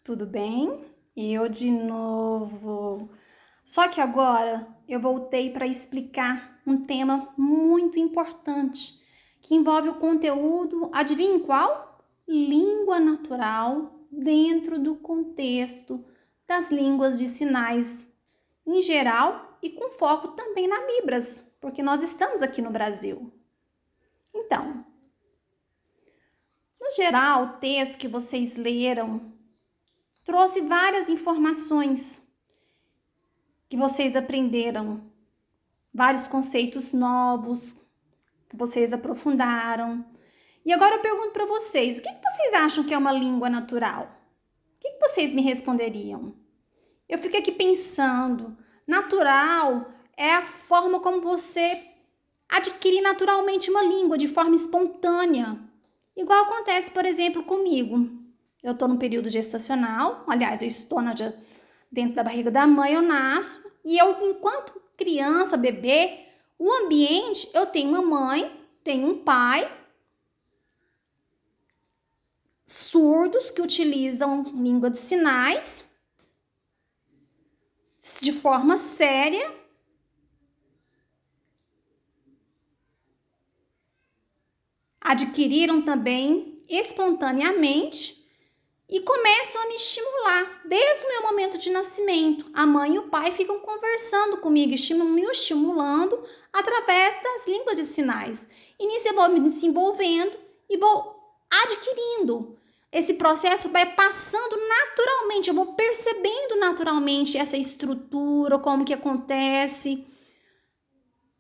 Tudo bem? Eu de novo. Só que agora eu voltei para explicar um tema muito importante que envolve o conteúdo, adivinha qual? Língua natural dentro do contexto das línguas de sinais em geral e com foco também na Libras, porque nós estamos aqui no Brasil. Então, no geral, o texto que vocês leram trouxe várias informações que vocês aprenderam, vários conceitos novos que vocês aprofundaram. E agora eu pergunto para vocês, o que vocês acham que é uma língua natural? O que vocês me responderiam? Eu fico aqui pensando, natural é a forma como você adquire naturalmente uma língua, de forma espontânea. Igual acontece, por exemplo, comigo. Eu estou no período gestacional, aliás, eu estou dentro da barriga da mãe, eu nasço, e eu, enquanto criança, bebê, o ambiente, eu tenho uma mãe, tenho um pai, surdos que utilizam língua de sinais de forma séria. Adquiriram também espontaneamente e começam a me estimular desde o meu momento de nascimento. A mãe e o pai ficam conversando comigo, me estimulando através das línguas de sinais. E nisso eu vou me desenvolvendo e vou adquirindo. Esse processo vai passando naturalmente, eu vou percebendo naturalmente essa estrutura, como que acontece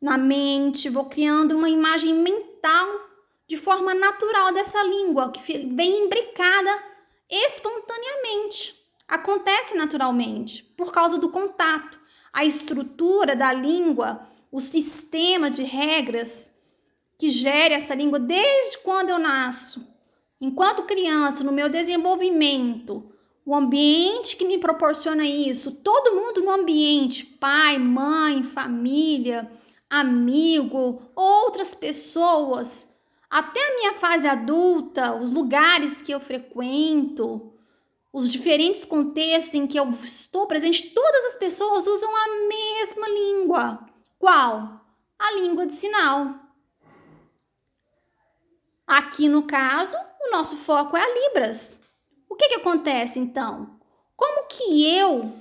na mente, vou criando uma imagem mental de forma natural dessa língua, que vem imbricada espontaneamente. Acontece naturalmente, por causa do contato. A estrutura da língua, o sistema de regras que gera essa língua desde quando eu nasço, enquanto criança, no meu desenvolvimento, o ambiente que me proporciona isso, todo mundo no ambiente, pai, mãe, família, amigo, outras pessoas, até a minha fase adulta, os lugares que eu frequento, os diferentes contextos em que eu estou presente, todas as pessoas usam a mesma língua. Qual? A língua de sinal. Aqui no caso, o nosso foco é a Libras. O que acontece então? Como que eu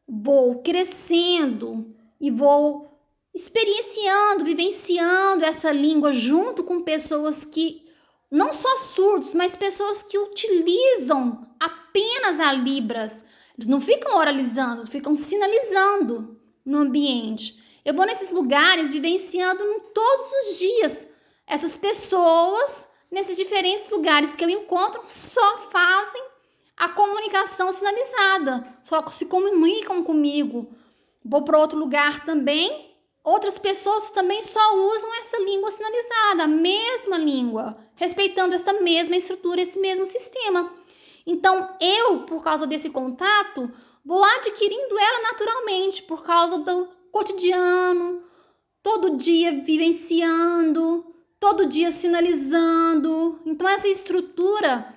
vou crescendo e vou experienciando, vivenciando essa língua junto com pessoas que, não só surdos, mas pessoas que utilizam apenas a Libras. Eles não ficam oralizando, ficam sinalizando no ambiente. Eu vou nesses lugares vivenciando todos os dias. Essas pessoas, nesses diferentes lugares que eu encontro, só fazem a comunicação sinalizada, só se comunicam comigo. Vou para outro lugar também, outras pessoas também só usam essa língua sinalizada, a mesma língua, respeitando essa mesma estrutura, esse mesmo sistema. Então, eu, por causa desse contato, vou adquirindo ela naturalmente, por causa do cotidiano, todo dia vivenciando, todo dia sinalizando. Então, essa estrutura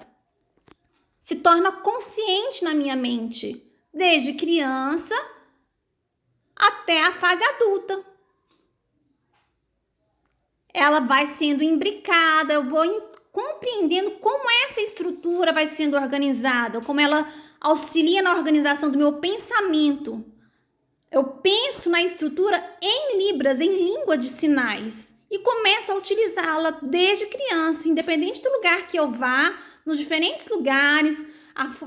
se torna consciente na minha mente, desde criança até a fase adulta. Ela vai sendo imbricada, eu vou compreendendo como essa estrutura vai sendo organizada, como ela auxilia na organização do meu pensamento. Eu penso na estrutura em Libras, em língua de sinais, e começo a utilizá-la desde criança, independente do lugar que eu vá, nos diferentes lugares,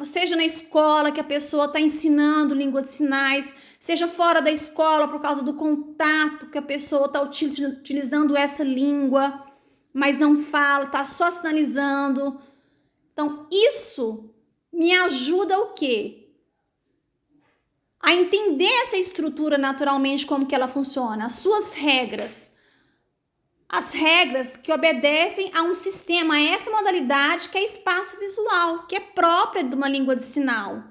seja na escola que a pessoa está ensinando língua de sinais, seja fora da escola por causa do contato que a pessoa está utilizando essa língua, mas não fala, está só sinalizando. Então, isso me ajuda o quê? A entender essa estrutura naturalmente, como que ela funciona, as suas regras. As regras que obedecem a um sistema, a essa modalidade que é espaço visual, que é própria de uma língua de sinal.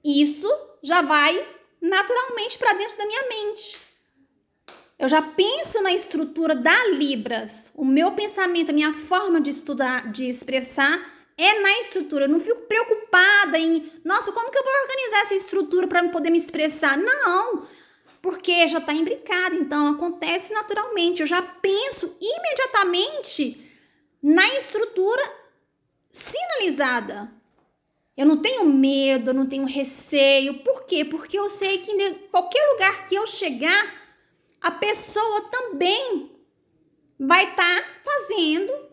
Isso já vai naturalmente para dentro da minha mente. Eu já penso na estrutura da Libras. O meu pensamento, a minha forma de estudar, de expressar é na estrutura. Eu não fico preocupada em, nossa, como que eu vou organizar essa estrutura para poder me expressar? Não, porque já está imbricada, então acontece naturalmente. Eu já penso imediatamente na estrutura sinalizada. Eu não tenho medo, eu não tenho receio. Por quê? Porque eu sei que em qualquer lugar que eu chegar, a pessoa também vai estar fazendo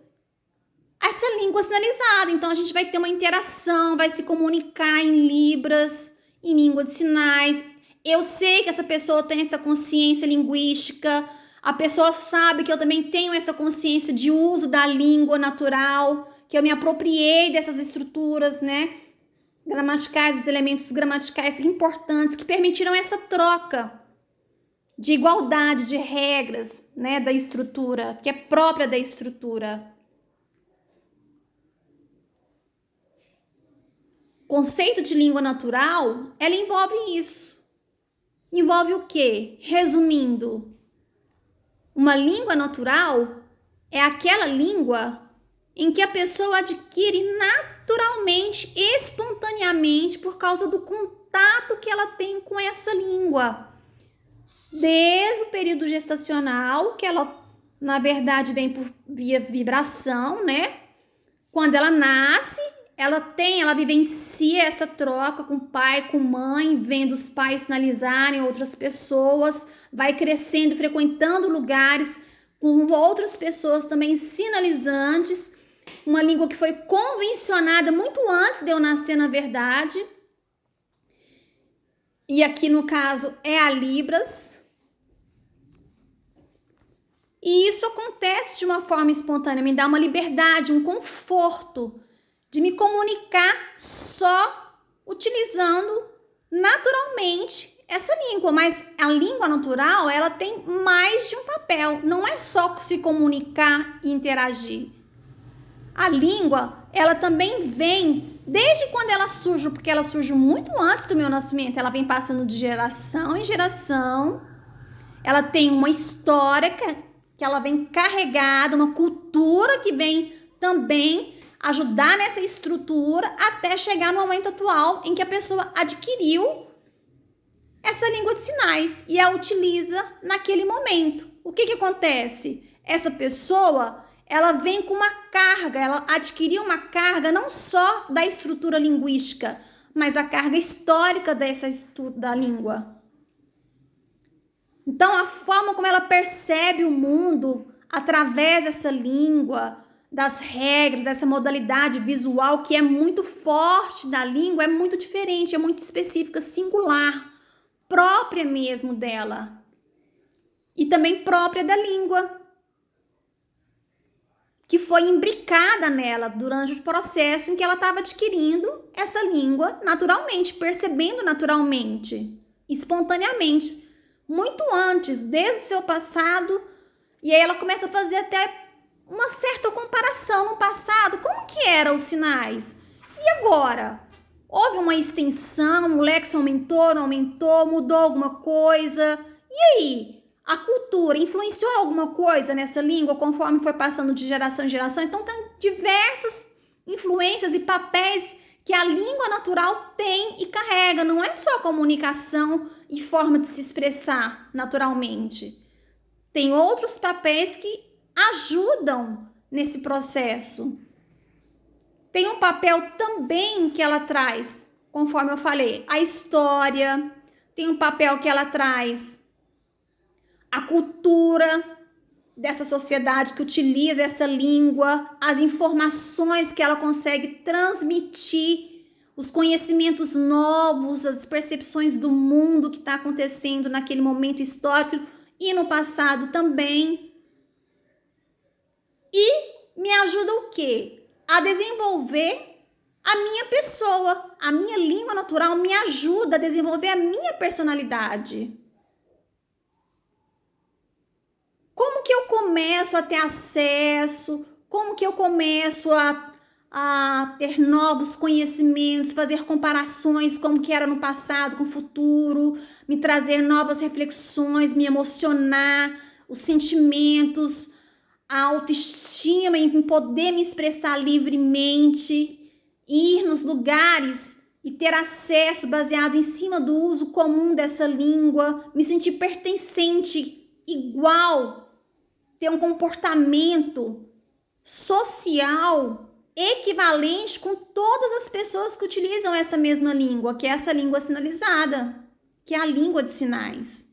essa língua sinalizada. Então, a gente vai ter uma interação, vai se comunicar em libras, em língua de sinais. Eu sei que essa pessoa tem essa consciência linguística, a pessoa sabe que eu também tenho essa consciência de uso da língua natural, que eu me apropriei dessas estruturas, né, gramaticais, os elementos gramaticais importantes que permitiram essa troca de igualdade de regras, né, da estrutura, que é própria da estrutura. O conceito de língua natural, ela envolve isso. Envolve o quê? Resumindo, uma língua natural é aquela língua em que a pessoa adquire naturalmente, espontaneamente, por causa do contato que ela tem com essa língua. Desde o período gestacional, que ela, na verdade, vem por via vibração, né? Quando ela nasce, ela vivencia essa troca com pai, com mãe, vendo os pais sinalizarem outras pessoas, vai crescendo, frequentando lugares com outras pessoas também sinalizantes, uma língua que foi convencionada muito antes de eu nascer, na verdade. E aqui no caso é a Libras. E isso acontece de uma forma espontânea, me dá uma liberdade, um conforto de me comunicar só utilizando naturalmente essa língua. Mas a língua natural, ela tem mais de um papel. Não é só se comunicar e interagir. A língua, ela também vem, desde quando ela surge, porque ela surge muito antes do meu nascimento, ela vem passando de geração em geração. Ela tem uma história que ela vem carregada, uma cultura que vem também ajudar nessa estrutura até chegar no momento atual em que a pessoa adquiriu essa língua de sinais e a utiliza naquele momento. O que acontece? Essa pessoa, ela vem com uma carga, ela adquiriu uma carga não só da estrutura linguística, mas a carga histórica da língua. Então, a forma como ela percebe o mundo através dessa língua, das regras, dessa modalidade visual que é muito forte da língua, é muito diferente, é muito específica, singular, própria mesmo dela. E também própria da língua, que foi imbricada nela durante o processo em que ela estava adquirindo essa língua naturalmente, percebendo naturalmente, espontaneamente, muito antes, desde o seu passado. E aí ela começa a fazer até uma certa comparação no passado. Como que eram os sinais? E agora? Houve uma extensão, o lexo aumentou, não aumentou, mudou alguma coisa? E aí? A cultura influenciou alguma coisa nessa língua conforme foi passando de geração em geração? Então, tem diversas influências e papéis que a língua natural tem e carrega. Não é só comunicação e forma de se expressar naturalmente. Tem outros papéis que ajudam nesse processo. Tem um papel também que ela traz, conforme eu falei, a história. Tem um papel que ela traz a cultura dessa sociedade que utiliza essa língua, as informações que ela consegue transmitir, os conhecimentos novos, as percepções do mundo que está acontecendo naquele momento histórico e no passado também. E me ajuda o quê? A desenvolver a minha pessoa. A minha língua natural me ajuda a desenvolver a minha personalidade. Como que eu começo a ter acesso? Como que eu começo a ter novos conhecimentos, fazer comparações como que era no passado com o futuro, me trazer novas reflexões, me emocionar, os sentimentos, a autoestima em poder me expressar livremente, ir nos lugares e ter acesso baseado em cima do uso comum dessa língua, me sentir pertencente, igual, ter um comportamento social equivalente com todas as pessoas que utilizam essa mesma língua, que é essa língua sinalizada, que é a língua de sinais.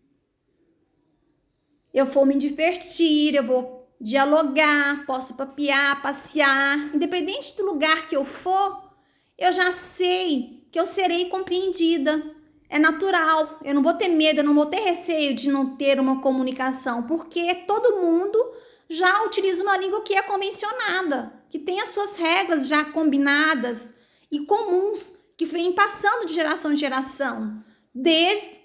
Eu vou me divertir, eu vou dialogar, posso papear, passear, independente do lugar que eu for, eu já sei que eu serei compreendida. É natural, eu não vou ter medo, eu não vou ter receio de não ter uma comunicação, porque todo mundo já utiliza uma língua que é convencionada, que tem as suas regras já combinadas e comuns, que vem passando de geração em geração, desde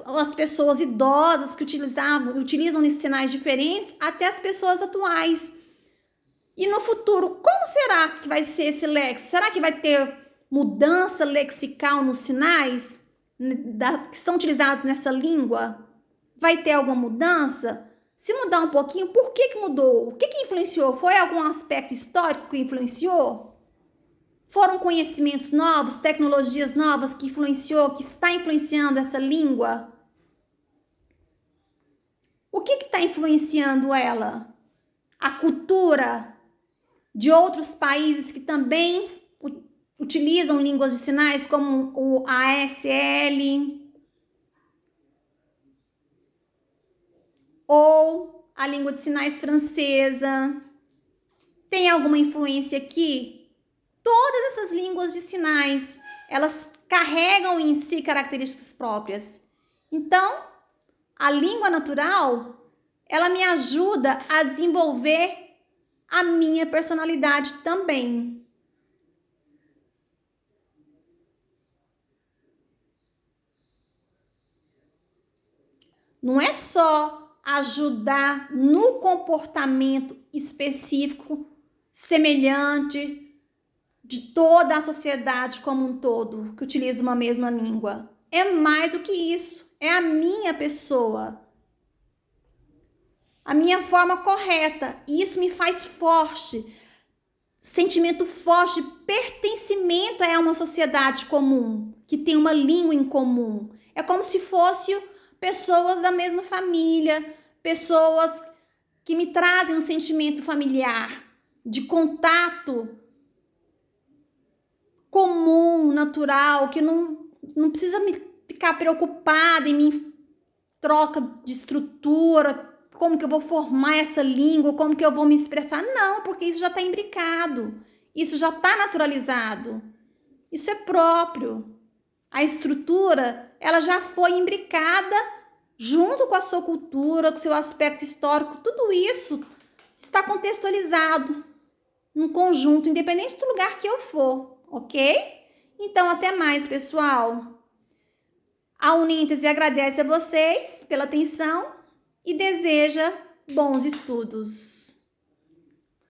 as pessoas idosas que utilizam esses sinais diferentes até as pessoas atuais. E no futuro, como será que vai ser esse léxico? Será que vai ter mudança lexical nos sinais que são utilizados nessa língua? Vai ter alguma mudança? Se mudar um pouquinho, por que mudou? O que influenciou? Foi algum aspecto histórico que influenciou? Foram conhecimentos novos, tecnologias novas que influenciou, que está influenciando essa língua? O que está influenciando ela? A cultura de outros países que também utilizam línguas de sinais, como o ASL, ou a língua de sinais francesa. Tem alguma influência aqui? Todas essas línguas de sinais, elas carregam em si características próprias. Então, a língua natural, ela me ajuda a desenvolver a minha personalidade também. Não é só ajudar no comportamento específico, semelhante de toda a sociedade como um todo que utiliza uma mesma língua. É mais do que isso. É a minha pessoa. A minha forma correta. E isso me faz forte. Sentimento forte de pertencimento a uma sociedade comum, que tem uma língua em comum. É como se fossem pessoas da mesma família, pessoas que me trazem um sentimento familiar, de contato comum, natural, que não precisa me ficar preocupada em mim troca de estrutura, como que eu vou formar essa língua, como que eu vou me expressar. Não, porque isso já está imbricado, isso já está naturalizado, isso é próprio. A estrutura, ela já foi imbricada junto com a sua cultura, com o seu aspecto histórico, tudo isso está contextualizado num conjunto, independente do lugar que eu for, ok? Então, até mais, pessoal. A Uníntese agradece a vocês pela atenção e deseja bons estudos.